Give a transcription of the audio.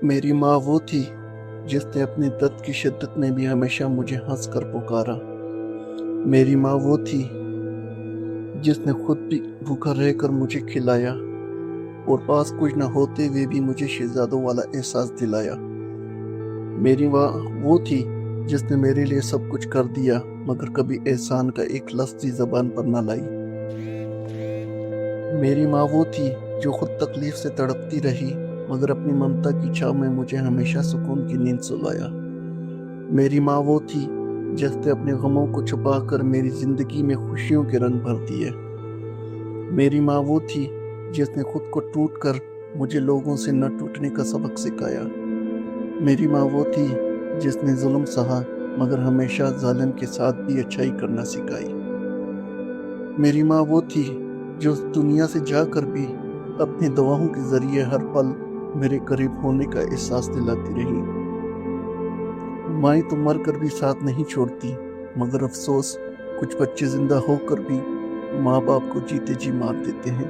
میری ماں وہ تھی جس نے اپنے درد کی شدت میں بھی ہمیشہ مجھے ہنس کر پکارا۔ میری ماں وہ تھی جس نے خود بھی بھوکا رہ کر مجھے کھلایا اور پاس کچھ نہ ہوتے ہوئے بھی مجھے شہزادوں والا احساس دلایا۔ میری ماں وہ تھی جس نے میرے لیے سب کچھ کر دیا مگر کبھی احسان کا ایک لفظ بھی زبان پر نہ لائی۔ میری ماں وہ تھی جو خود تکلیف سے تڑپتی رہی مگر اپنی ممتا کی چھاؤں میں مجھے ہمیشہ سکون کی نیند سلایا۔ میری ماں وہ تھی جس نے اپنے غموں کو چھپا کر میری زندگی میں خوشیوں کے رنگ بھر دیے۔ میری ماں وہ تھی جس نے خود کو ٹوٹ کر مجھے لوگوں سے نہ ٹوٹنے کا سبق سکھایا۔ میری ماں وہ تھی جس نے ظلم سہا مگر ہمیشہ ظالم کے ساتھ بھی اچھائی کرنا سکھائی۔ میری ماں وہ تھی جو اس دنیا سے جا کر بھی اپنی دعاؤں کے ذریعے ہر پل میرے قریب ہونے کا احساس دلاتی رہی۔ مائیں تو مر کر بھی ساتھ نہیں چھوڑتی مگر افسوس کچھ بچے زندہ ہو کر بھی ماں باپ کو جیتے جی مار دیتے ہیں۔